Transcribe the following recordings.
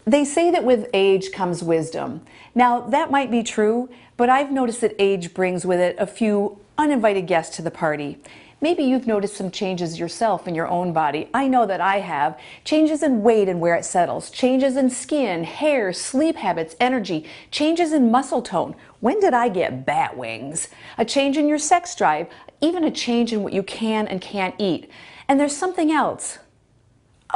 They say that with age comes wisdom. Now, that might be true, but I've noticed that age brings with it a few uninvited guests to the party. Maybe you've noticed some changes yourself in your own body. I know that I have. Changes in weight and where it settles, changes in skin, hair, sleep habits, energy, changes in muscle tone. When did I get bat wings? A change in your sex drive, even a change in what you can and can't eat. And there's something else.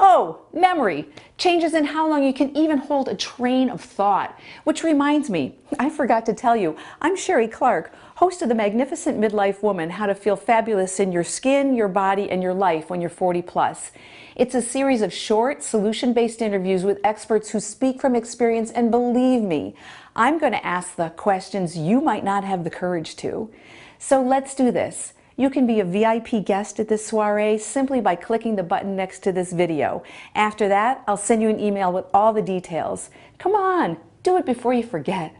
Oh, memory. Changes in how long you can even hold a train of thought. Which reminds me, I forgot to tell you, I'm Sheree Clark, host of the magnificent Midlife Woman, How to Feel Fabulous in Your Skin, Your Body, and Your Life when you're 40 plus. It's a series of short, solution-based interviews with experts who speak from experience, and believe me, I'm going to ask the questions you might not have the courage to. So let's do this. You can be a VIP guest at this soiree simply by clicking the button next to this video. After that, I'll send you an email with all the details. Come on, do it before you forget.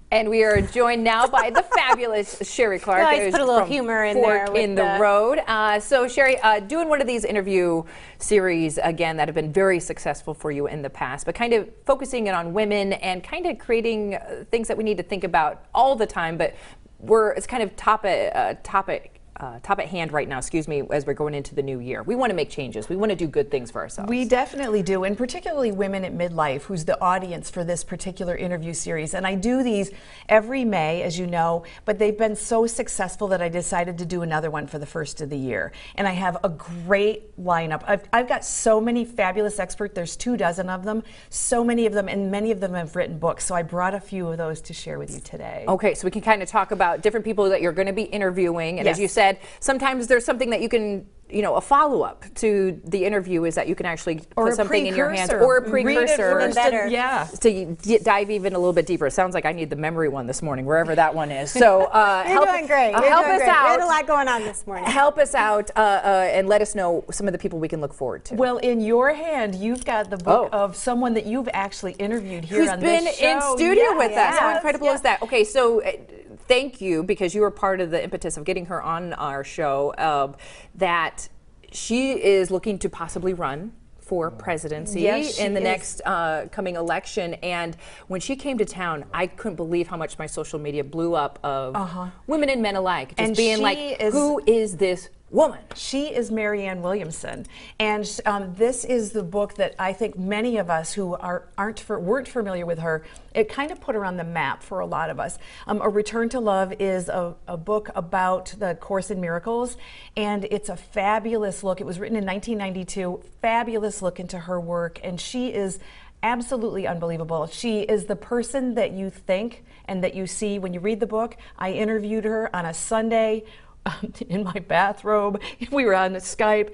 And we are joined now by the fabulous Sheree Clark. I always put a little humor in there. In the road. So Sheree, doing one of these interview series again that have been very successful for you in the past, but kind of focusing it on women and kind of creating things that we need to think about all the time, but it's kind of top at hand right now, excuse me, as we're going into the new year. We want to make changes. We want to do good things for ourselves. We definitely do, and particularly women at midlife, who's the audience for this particular interview series. And I do these every May, as you know, but they've been so successful that I decided to do another one for the first of the year. And I have a great lineup. I've got so many fabulous experts. There's 24 of them, so many of them, and many of them have written books. So I brought a few of those to share with you today. Okay, so we can kind of talk about different people that you're going to be interviewing. And yes, as you said, sometimes there's something that you can, a follow-up to the interview is that you can actually put something in your hands, or a precursor. Even better. Yeah. To dive even a little bit deeper. It sounds like I need the memory one this morning, wherever that one is. So You're doing great. Help us out. We had a lot going on this morning. Help us out and let us know some of the people we can look forward to. Well, in your hand, you've got the book of someone that you've actually interviewed here on this show. Who's been in studio with us. How incredible is that? Okay, so thank you, because you were part of the impetus of getting her on our show, that she is looking to possibly run for presidency in the next coming election. And when she came to town, I couldn't believe how much my social media blew up of women and men alike. Just being like, who is this woman? She is Marianne Williamson, and this is the book that I think many of us who weren't familiar with her, it kind of put her on the map for a lot of us. A Return to Love is a book about the Course in Miracles, and it's a fabulous look. It was written in 1992, fabulous look into her work, and she is absolutely unbelievable. She is the person that you think and that you see when you read the book. I interviewed her on a Sunday in my bathrobe. We were on Skype.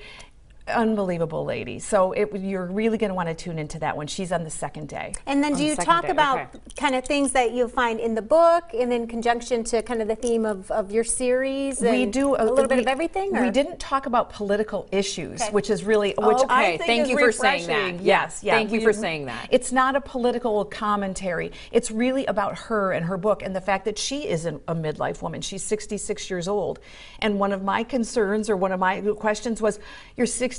Unbelievable lady. So you're really going to want to tune into that one. She's on the second day. And then do you talk about kind of things that you'll find in the book and in conjunction to kind of the theme of your series? We do a little bit of everything? We didn't talk about political issues, which is really, I think thank is you refreshing. For saying that. Yes, thank you for saying that. It's not a political commentary. It's really about her and her book and the fact that she isn't a midlife woman. She's 66 years old. And one of my concerns, or one of my questions was, you're 66.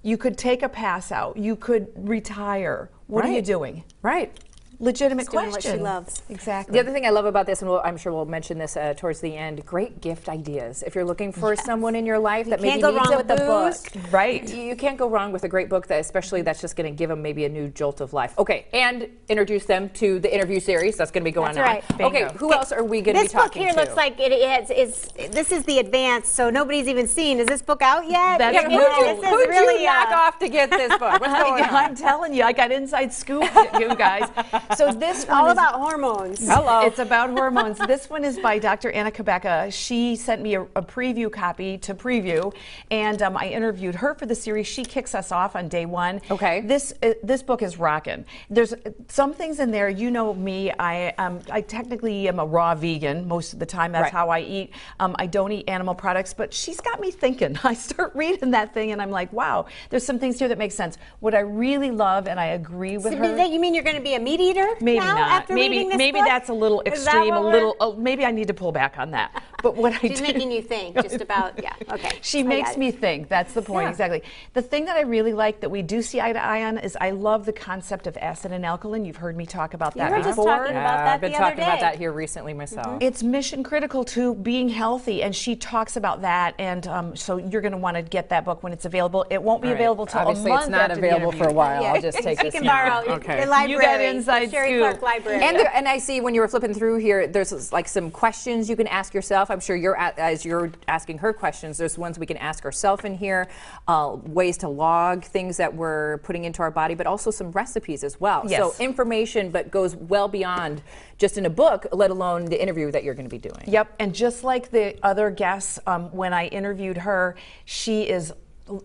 You could take a pass out. You could retire. What are you doing? Right. Legitimate She's doing question. what she loves. Exactly. The other thing I love about this, and I'm sure we'll mention this towards the end, great gift ideas. If you're looking for someone in your life that maybe needs a boost, with the book. Right. You can't go wrong with a great book, especially that's just going to give them maybe a new jolt of life. Okay, and introduce them to the interview series that's going to be going on. Right. Okay, who else are we going to be talking to? This book here looks like this is the advance, so nobody's even seen. Is this book out yet? That's who'd you knock off to get this book? What's going on? I'm telling you, I got inside scoop, you guys. So this one all about hormones. Hello. It's about hormones. This one is by Dr. Anika Becca. She sent me a preview copy to preview, and I interviewed her for the series. She kicks us off on day one. Okay. This book is rocking. There's some things in there. You know me. I technically am a raw vegan most of the time. That's how I eat. I don't eat animal products, but she's got me thinking. I start reading that thing, and I'm like, wow. There's some things here that make sense. What I really love, and I agree with her. You mean you're going to be a meat eater? Maybe now, not. After Maybe that's that's a little extreme. Maybe I need to pull back on that. But what I She's making you think just about, yeah, okay. She makes me think. That's the point, exactly. The thing that I really like that we do see eye to eye on is I love the concept of acid and alkaline. You've heard me talk about that before. before. Just talking about that I've been the other talking about day. that here recently myself. It's mission critical to being healthy, and she talks about that. And so you're going to want to get that book when it's available. It won't be available till Obviously, a month it's not after the available for a interview. while. I'll just take She this can now. borrow Okay. the library. You got inside the Sheree scoop. Clark Library. And I see when you were flipping through here, there's like some questions you can ask yourself. I'm sure as you're asking her questions, there's ones we can ask ourselves in here, ways to log things that we're putting into our body, but also some recipes as well. Yes. So information, but goes well beyond just in a book, let alone the interview that you're going to be doing. Yep, and just like the other guests, when I interviewed her, she is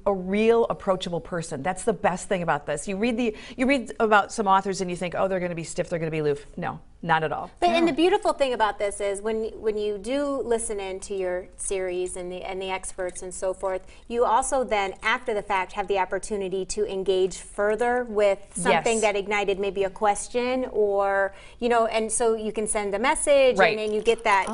a real approachable person. That's the best thing about this. You read about some authors and you think, oh, they're going to be stiff, they're going to be aloof. No, not at all. But and the beautiful thing about this is when you do listen in to your series and the experts and so forth, you also then after the fact have the opportunity to engage further with something that ignited maybe a question or and so you can send a message and then you get that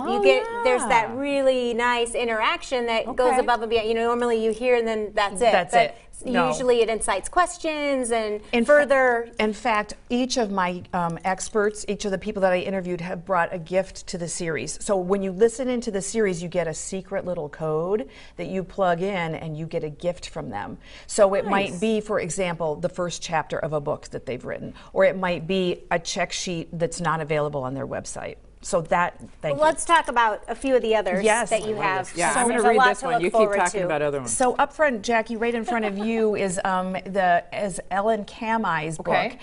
there's that really nice interaction that goes above and beyond. Normally you hear and then that's it. That's it. No. Usually it incites questions and In further. In fact, each of my experts, each of the people that I interviewed have brought a gift to the series. So when you listen into the series, you get a secret little code that you plug in and you get a gift from them. So it might be, for example, the first chapter of a book that they've written, or it might be a check sheet that's not available on their website. So Let's talk about a few of the others that you have. Yeah, So I'm going there's to a read lot this to one. look You keep forward talking to. about other ones. So up front, Jackie, right in front of you is Ellen Kamai's book.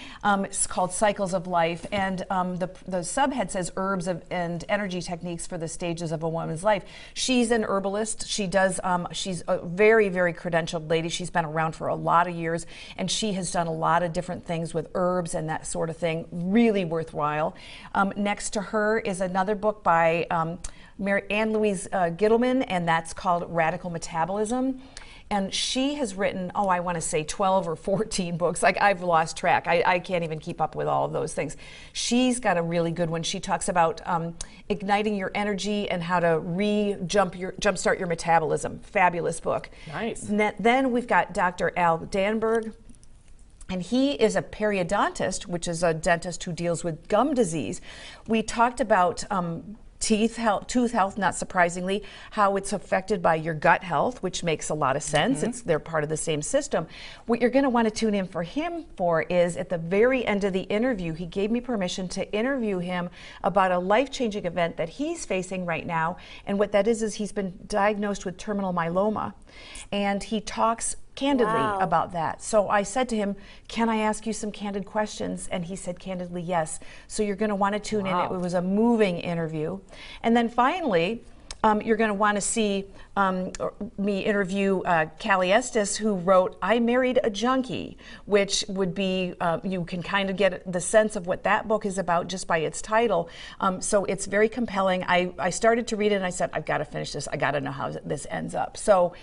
It's called Cycles of Life, and the subhead says Herbs and Energy Techniques for the Stages of a Woman's Life. She's an herbalist. She does. She's a very, very credentialed lady. She's been around for a lot of years, and she has done a lot of different things with herbs and that sort of thing. Really worthwhile. Next to her is another book by Marianne Williamson, and that's called Radical Metabolism. And she has written, I want to say 12 or 14 books. Like, I've lost track. I can't even keep up with all of those things. She's got a really good one. She talks about igniting your energy and how to jumpstart your metabolism. Fabulous book. Nice. Then we've got Dr. Al Danberg. And he is a periodontist, which is a dentist who deals with gum disease. We talked about tooth health, not surprisingly, how it's affected by your gut health, which makes a lot of sense. They're part of the same system. What you're going to want to tune in for him for is at the very end of the interview, he gave me permission to interview him about a life-changing event that he's facing right now. And what that is he's been diagnosed with terminal myeloma. And he talks candidly about that. So I said to him, can I ask you some candid questions? And he said candidly, yes. So you're going to want to tune in. It was a moving interview. And then finally, you're going to want to see me interview Callie Estes, who wrote I Married a Junkie, which would be, you can kind of get the sense of what that book is about just by its title. So it's very compelling. I started to read it and I said, I've got to finish this. I got to know how this ends up. So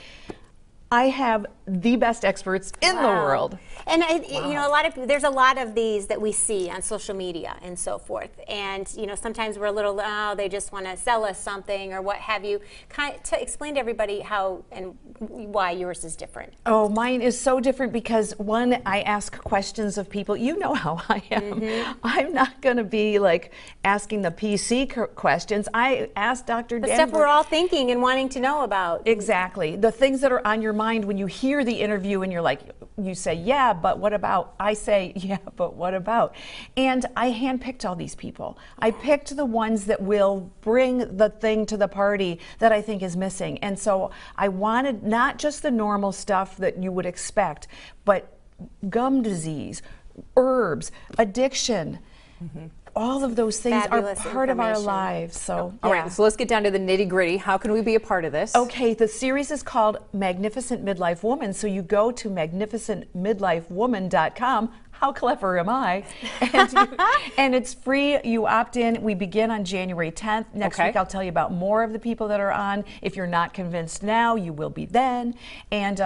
I have the best experts in the world. And there's a lot of these that we see on social media and so forth. And sometimes we're a little, they just want to sell us something or what have you. To explain to everybody how and why yours is different. Oh, mine is so different because one, I ask questions of people. You know how I am. I'm not going to be like asking the PC questions. I ask Dr. The Danberg. stuff we're all thinking and wanting to know about. Exactly. The things that are on your mind when you hear the interview and you say, yeah, but what about? I say, yeah, but what about? And I handpicked all these people. I picked the ones that will bring the thing to the party that I think is missing. And so I wanted not just the normal stuff that you would expect, but gum disease, herbs, addiction. All of those things Fabulous are part of our information. lives. So, All right, so let's get down to the nitty gritty. How can we be a part of this? Okay, the series is called Magnificent Midlife Woman. So you go to magnificentmidlifewoman.com. How clever am I? And it's free. You opt in. We begin on January 10th. Next week, I'll tell you about more of the people that are on. If you're not convinced now, you will be then. And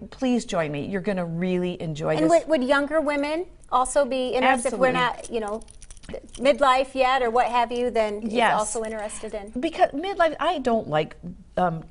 please join me. You're going to really enjoy this. And would younger women also be interested if we're not, midlife yet or what have you, then Yes. is also interested in. Because midlife, I don't like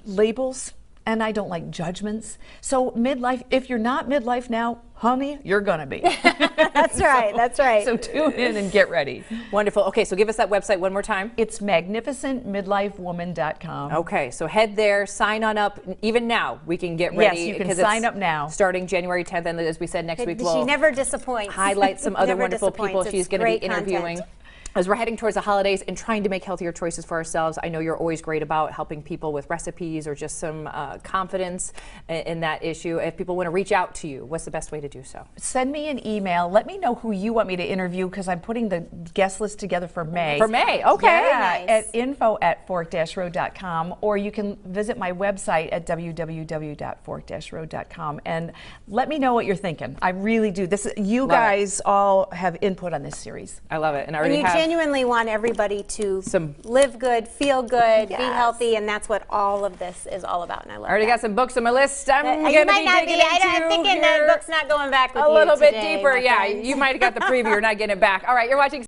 labels and I don't like judgments. So midlife, if you're not midlife now, honey, you're gonna be. That's right, that's right. So tune in and get ready. Wonderful. Okay, so give us that website one more time. It's magnificentmidlifewoman.com. Okay, so head there, sign on up. Even now, we can get ready. Yes, you can 'cause sign it's up now. Starting January 10th, and as we said, next week She we'll never disappoints. highlight some other Never wonderful people disappoints. she's It's going to be great interviewing. content. As we're heading towards the holidays and trying to make healthier choices for ourselves, I know you're always great about helping people with recipes or just some confidence in that issue. If people want to reach out to you, what's the best way to do so? Send me an email. Let me know who you want me to interview because I'm putting the guest list together for May. For May, okay. Yeah, nice. at info@fork-road.com, or you can visit my website at www.fork-road.com and let me know what you're thinking. I really do. You guys all have input on this series. I love it. And I And already you have genuinely want everybody to some- live good, feel good, be Yes. healthy, and that's what all of this is all about. And I love I already that. got some books on my list. I'm going You to might be not digging be. into I'm thinking here that book's not going back with a you little bit today, deeper. my Yeah, friends. you might have got the preview. You're not getting it back. All right, you're watching